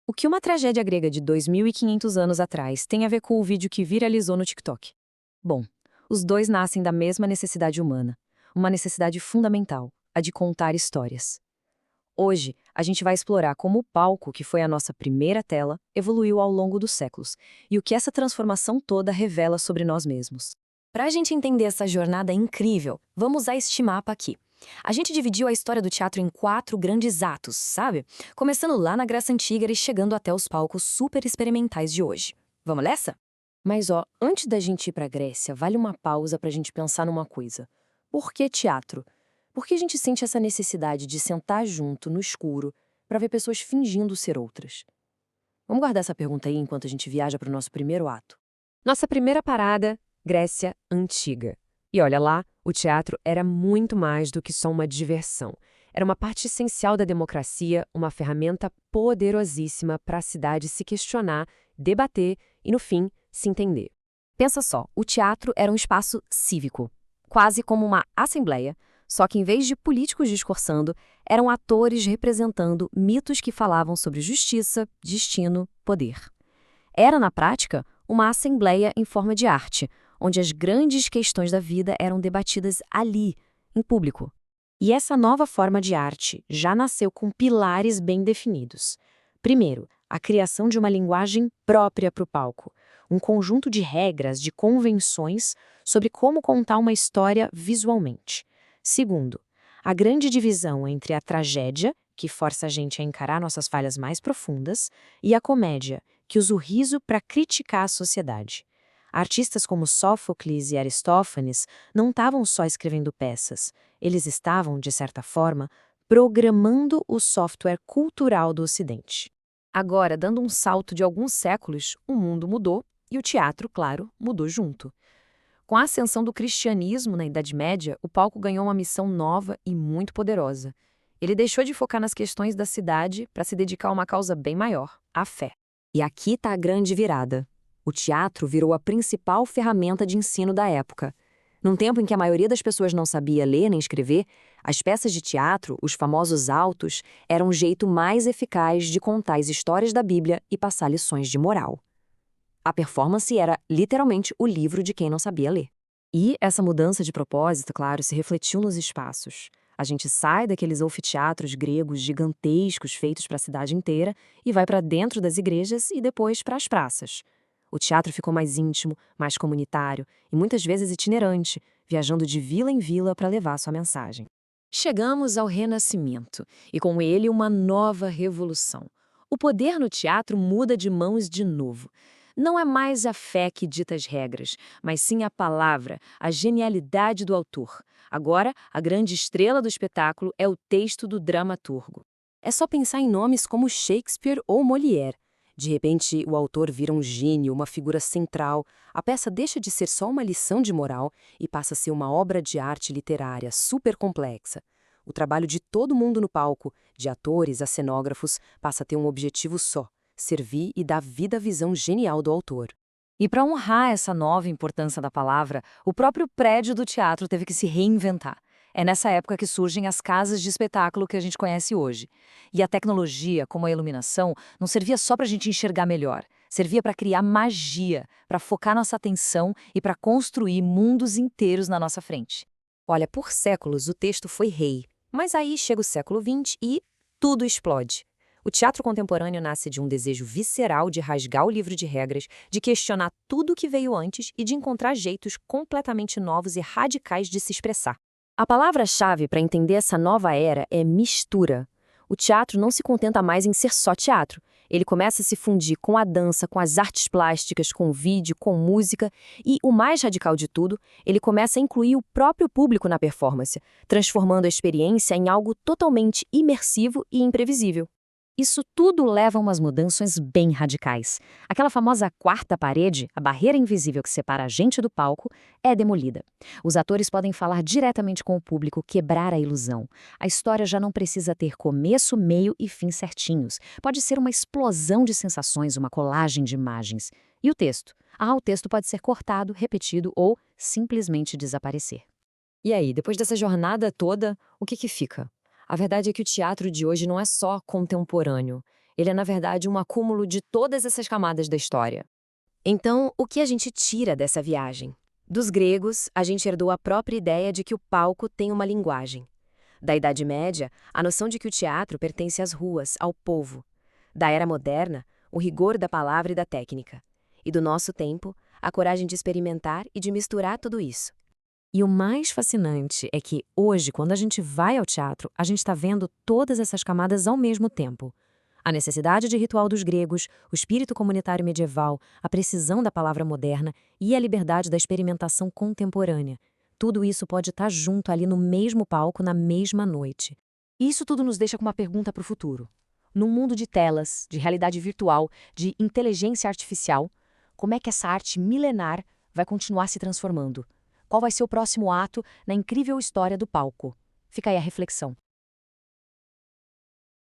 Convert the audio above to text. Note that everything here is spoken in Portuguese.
O que uma tragédia grega de 2.500 anos atrás tem a ver com o vídeo que viralizou no TikTok? Bom, os dois nascem da mesma necessidade humana, uma necessidade fundamental, a de contar histórias. Hoje, a gente vai explorar como o palco, que foi a nossa primeira tela, evoluiu ao longo dos séculos e o que essa transformação toda revela sobre nós mesmos. Para a gente entender essa jornada incrível, vamos usar este mapa aqui. A gente dividiu a história do teatro em 4 grandes atos, sabe? Começando lá na Grécia Antiga e chegando até os palcos super experimentais de hoje. Vamos nessa? Mas antes da gente ir para a Grécia, vale uma pausa para a gente pensar numa coisa. Por que teatro? Por que a gente sente essa necessidade de sentar junto, no escuro, para ver pessoas fingindo ser outras? Vamos guardar essa pergunta aí enquanto a gente viaja para o nosso primeiro ato. Nossa primeira parada, Grécia Antiga. E olha lá, o teatro era muito mais do que só uma diversão. Era uma parte essencial da democracia, uma ferramenta poderosíssima para a cidade se questionar, debater e, no fim, se entender. Pensa só, o teatro era um espaço cívico, quase como uma assembleia, só que em vez de políticos discursando, eram atores representando mitos que falavam sobre justiça, destino, poder. Era, na prática, uma assembleia em forma de arte, onde as grandes questões da vida eram debatidas ali, em público. E essa nova forma de arte já nasceu com pilares bem definidos. Primeiro, a criação de uma linguagem própria para o palco, um conjunto de regras, de convenções sobre como contar uma história visualmente. Segundo, a grande divisão entre a tragédia, que força a gente a encarar nossas falhas mais profundas, e a comédia, que usa o riso para criticar a sociedade. Artistas como Sófocles e Aristófanes não estavam só escrevendo peças, eles estavam, de certa forma, programando o software cultural do Ocidente. Agora, dando um salto de alguns séculos, o mundo mudou e o teatro, claro, mudou junto. Com a ascensão do cristianismo na Idade Média, o palco ganhou uma missão nova e muito poderosa. Ele deixou de focar nas questões da cidade para se dedicar a uma causa bem maior, a fé. E aqui está a grande virada. O teatro virou a principal ferramenta de ensino da época. Num tempo em que a maioria das pessoas não sabia ler nem escrever, as peças de teatro, os famosos autos, eram um jeito mais eficaz de contar as histórias da Bíblia e passar lições de moral. A performance era, literalmente, o livro de quem não sabia ler. E essa mudança de propósito, claro, se refletiu nos espaços. A gente sai daqueles anfiteatros gregos gigantescos feitos para a cidade inteira e vai para dentro das igrejas e depois para as praças. O teatro ficou mais íntimo, mais comunitário e muitas vezes itinerante, viajando de vila em vila para levar sua mensagem. Chegamos ao Renascimento e com ele uma nova revolução. O poder no teatro muda de mãos de novo. Não é mais a fé que dita as regras, mas sim a palavra, a genialidade do autor. Agora, a grande estrela do espetáculo é o texto do dramaturgo. É só pensar em nomes como Shakespeare ou Molière. De repente, o autor vira um gênio, uma figura central. A peça deixa de ser só uma lição de moral e passa a ser uma obra de arte literária super complexa. O trabalho de todo mundo no palco, de atores a cenógrafos, passa a ter um objetivo só: servir e dar vida à visão genial do autor. E para honrar essa nova importância da palavra, o próprio prédio do teatro teve que se reinventar. É nessa época que surgem as casas de espetáculo que a gente conhece hoje. E a tecnologia, como a iluminação, não servia só para a gente enxergar melhor. Servia para criar magia, para focar nossa atenção e para construir mundos inteiros na nossa frente. Olha, por séculos o texto foi rei. Mas aí chega o século XX e tudo explode. O teatro contemporâneo nasce de um desejo visceral de rasgar o livro de regras, de questionar tudo o que veio antes e de encontrar jeitos completamente novos e radicais de se expressar. A palavra-chave para entender essa nova era é mistura. O teatro não se contenta mais em ser só teatro. Ele começa a se fundir com a dança, com as artes plásticas, com o vídeo, com música e, o mais radical de tudo, ele começa a incluir o próprio público na performance, transformando a experiência em algo totalmente imersivo e imprevisível. Isso tudo leva a umas mudanças bem radicais. Aquela famosa quarta parede, a barreira invisível que separa a gente do palco, é demolida. Os atores podem falar diretamente com o público, quebrar a ilusão. A história já não precisa ter começo, meio e fim certinhos. Pode ser uma explosão de sensações, uma colagem de imagens. E o texto? O texto pode ser cortado, repetido ou simplesmente desaparecer. E aí, depois dessa jornada toda, o que fica? A verdade é que o teatro de hoje não é só contemporâneo. Ele é, na verdade, um acúmulo de todas essas camadas da história. Então, o que a gente tira dessa viagem? Dos gregos, a gente herdou a própria ideia de que o palco tem uma linguagem. Da Idade Média, a noção de que o teatro pertence às ruas, ao povo. Da Era Moderna, o rigor da palavra e da técnica. E do nosso tempo, a coragem de experimentar e de misturar tudo isso. E o mais fascinante é que, hoje, quando a gente vai ao teatro, a gente está vendo todas essas camadas ao mesmo tempo. A necessidade de ritual dos gregos, o espírito comunitário medieval, a precisão da palavra moderna e a liberdade da experimentação contemporânea. Tudo isso pode estar junto ali no mesmo palco, na mesma noite. E isso tudo nos deixa com uma pergunta para o futuro. Num mundo de telas, de realidade virtual, de inteligência artificial, como é que essa arte milenar vai continuar se transformando? Qual vai ser o próximo ato na incrível história do palco? Fica aí a reflexão.